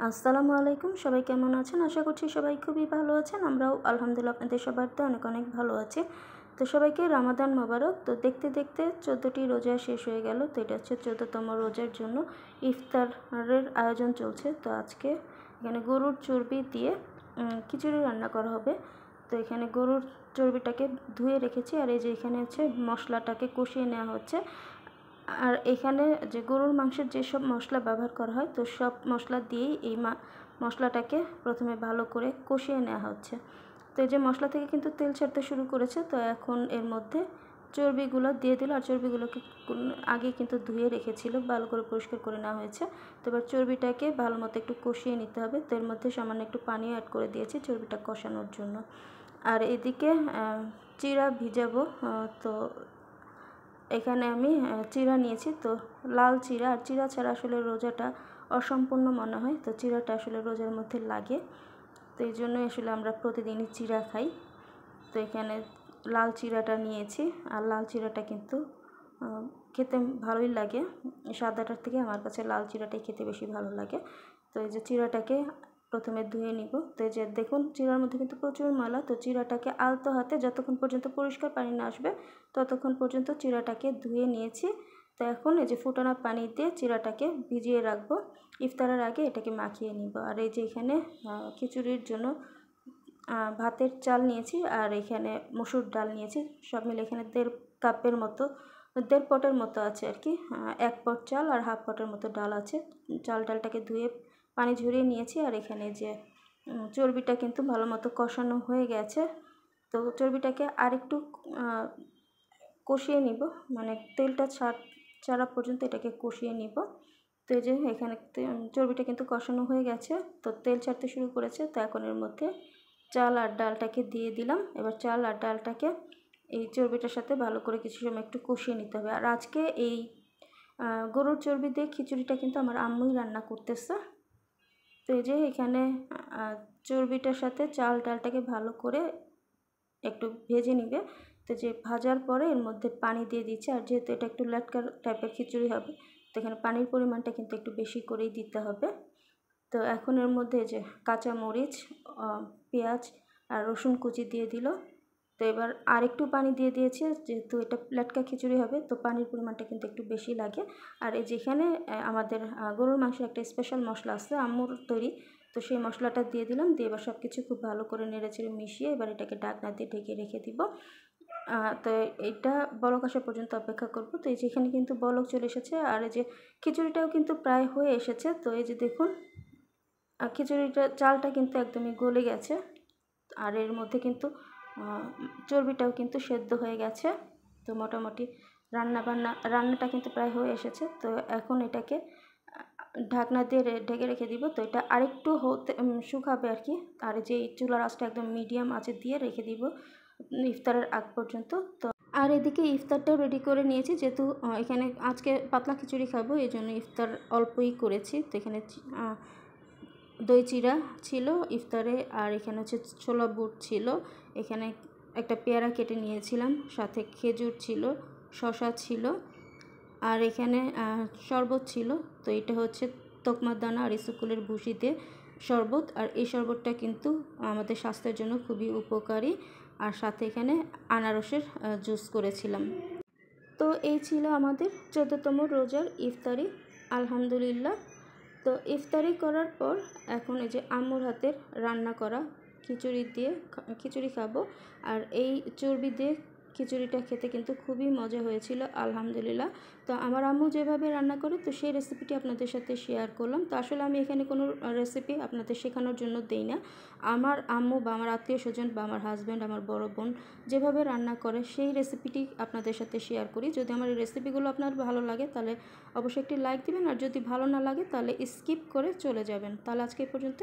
আসসালামু আলাইকুম। সবাই কেমন আছেন? আশা করছি সবাই খুবই ভালো আছেন। আমরাও আলহামদুলিল্লাহ আপনাদের সবার তো অনেক অনেক ভালো আছি। তো সবাইকে রমাদান মোবারক। তো দেখতে দেখতে 14টি রোজা শেষ হয়ে গেল। তো এটা হচ্ছে 14তম রোজার জন্য ইফতারের আয়োজন চলছে। তো আজকে এখানে গরুর চর্বি দিয়ে খিচুড়ি রান্না করা হবে। তো এখানে গরুর চর্বিটাকে ধুয়ে রেখেছি, আর এই যে এখানে হচ্ছে মশলাটাকে কষিয়ে নেওয়া হচ্ছে। আর এখানে যে গরুর মাংসের যেসব মশলা ব্যবহার করা হয়, তো সব মশলা দিয়েই এই মশলাটাকে প্রথমে ভালো করে কষিয়ে নেওয়া হচ্ছে। তো এই যে মশলা থেকে কিন্তু তেল ছাড়তে শুরু করেছে। তো এখন এর মধ্যে চর্বিগুলো দিয়ে দিল, আর চর্বিগুলোকে আগে কিন্তু ধুয়ে রেখেছিল, ভালো করে পরিষ্কার করে নেওয়া হয়েছে। তো এবার চর্বিটাকে ভালো মতো একটু কষিয়ে নিতে হবে। তো এর মধ্যে সামান্য একটু পানিও অ্যাড করে দিয়েছি চর্বিটা কষানোর জন্য। আর এদিকে চিড়া ভিজাবো। তো এখানে আমি চিড়া নিয়েছি। তো লাল চিড়া, আর চিড়া ছাড়া আসলে রোজাটা অসম্পূর্ণ মনে হয়। তো চিড়াটা আসলে রোজার মধ্যে লাগে, তো এই জন্যই আসলে আমরা প্রতিদিনই চিড়া খাই। তো এখানে লাল চিড়াটা নিয়েছি, আর লাল চিড়াটা কিন্তু খেতে ভালোই লাগে। সাদাটার থেকে আমার কাছে লাল চিড়াটাই খেতে বেশি ভালো লাগে। তো এই যে চিড়াটাকে প্রথমে ধুয়ে নিব। তো এই যে দেখুন, চিড়ার মধ্যে কিন্তু প্রচুর ময়লা। তো চিড়াটাকে আলতো হাতে যতক্ষণ পর্যন্ত পরিষ্কার পানি না আসবে ততক্ষণ পর্যন্ত চিড়াটাকে ধুয়ে নিয়েছি। তো এখন এই যে ফুটানো পানি দিয়ে চিড়াটাকে ভিজিয়ে রাখবো। ইফতারের আগে এটাকে মাখিয়ে নিব। আর এই যে এখানে খিচুড়ির জন্য ভাতের চাল নিয়েছি, আর এখানে মসুর ডাল নিয়েছি। সব মিলে এখানে 1.5 কাপের মতো, 1.5 পটের মতো আছে আর কি। 1 পট চাল আর 1/2 পটের মতো ডাল আছে। ডালটাকে ধুয়ে পানি ঝরিয়ে নিয়েছি। আর এখানে যে চর্বিটা কিন্তু ভালো মতো কষানো হয়ে গেছে। তো চর্বিটাকে আরেকটু কষিয়ে নিব, মানে তেলটা ছাড়া পর্যন্ত এটাকে কষিয়ে নিব। তো এই যে এখানে চর্বিটা কিন্তু কষানো হয়ে গেছে, তো তেল ছাড়তে শুরু করেছে। তো এখন এর মধ্যে চাল আর ডালটাকে দিয়ে দিলাম। এবার চাল আর ডালটাকে এই চর্বিটার সাথে ভালো করে কিছু সময় একটু কষিয়ে নিতে হবে। আর আজকে এই গরুর চর্বি দিয়ে খিচুড়িটা কিন্তু আমার আম্মুই রান্না করতেছে। তো এই যে এখানে চর্বিটার সাথে চাল ডালটাকে ভালো করে একটু ভেজে নিবে। তো যে ভাজার পরে এর মধ্যে পানি দিয়ে দিচ্ছে, আর যেহেতু এটা একটু লেটকা টাইপের খিচুড়ি হবে, তো এখানে পানির পরিমাণটা কিন্তু একটু বেশি করেই দিতে হবে। তো এখন এর মধ্যে যে কাঁচা মরিচ, পেঁয়াজ আর রসুন কুচি দিয়ে দিল। তো এবার আরেকটু পানি দিয়ে দিয়েছে, যেহেতু এটা লেটকা খিচুড়ি হবে, তো পানির পরিমাণটা কিন্তু একটু বেশি লাগে। আর এই যেখানে আমাদের গরুর মাংসের একটা স্পেশাল মশলা আছে আম্মুর তৈরি, তো সেই মশলাটা দিয়ে দিলাম। দিয়ে এবার সব কিছু খুব ভালো করে নেড়েচেড়ে মিশিয়ে এবার এটাকে ঢাকনা দিয়ে ঢেকে রেখে দিব। তো এইটা বলক আসা পর্যন্ত অপেক্ষা করব। তো এই যে এখানে কিন্তু বলক চলে এসেছে, আর এই যে খিচুড়িটাও কিন্তু প্রায় হয়ে এসেছে। তো এই যে দেখুন, খিচুড়িটা চালটা কিন্তু একদমই গলে গেছে, আর এর মধ্যে কিন্তু চর্বিটাও কিন্তু সেদ্ধ হয়ে গেছে। তো মোটামুটি রান্নাটা কিন্তু প্রায় হয়ে এসেছে। তো এখন এটাকে ঢাকনা দিয়ে ঢেকে রেখে দিব। তো এটা আরেকটু শুকাবে আর কি। আর যে চুলার আঁচটা একদম মিডিয়াম আঁচে দিয়ে রেখে দিব ইফতারের আগ পর্যন্ত। তো আর এদিকে ইফতারটাও রেডি করে নিয়েছি, যেহেতু এখানে আজকে পাতলা খিচুড়ি খাবো, এই জন্য ইফতার অল্পই করেছি। তো এখানে দই চিড়া ছিল ইফতারে, আর এখানে হচ্ছে ছোলা বুট ছিল, এখানে একটা পেয়ারা কেটে নিয়েছিলাম, সাথে খেজুর ছিল, শসা ছিল, আর এখানে শরবত ছিল। তো এটা হচ্ছে তকমার দানা আর ইসুকুলের ভুসিতে শরবত, আর এই শরবতটা কিন্তু আমাদের স্বাস্থ্যের জন্য খুবই উপকারী। আর সাথে এখানে আনারসের জুস করেছিলাম। তো এই ছিল আমাদের 14তম রোজার ইফতারি, আলহামদুলিল্লাহ। তো ইফতারি করার পর এখন এই যে আম্মুর হাতের রান্না করা খিচুড়ি খাবো। আর এই চর্বি দিয়ে খিচুড়িটা খেতে কিন্তু খুবই মজা হয়েছিল, আলহামদুলিল্লাহ। তো আমার আম্মু যেভাবে রান্না করে, তো সেই রেসিপিটি আপনাদের সাথে শেয়ার করলাম। তো আসলে আমি এখানে কোনো রেসিপি আপনাদের শেখানোর জন্য দেই না। আমার আম্মু বা আমার আত্মীয় স্বজন বা আমার হাজব্যান্ড, আমার বড় বোন যেভাবে রান্না করে সেই রেসিপিটি আপনাদের সাথে শেয়ার করি। যদি আমার এই রেসিপিগুলো আপনার ভালো লাগে তাহলে অবশ্যই একটি লাইক দিবেন, আর যদি ভালো না লাগে তাহলে স্কিপ করে চলে যাবেন। তাহলে আজকে এই পর্যন্ত।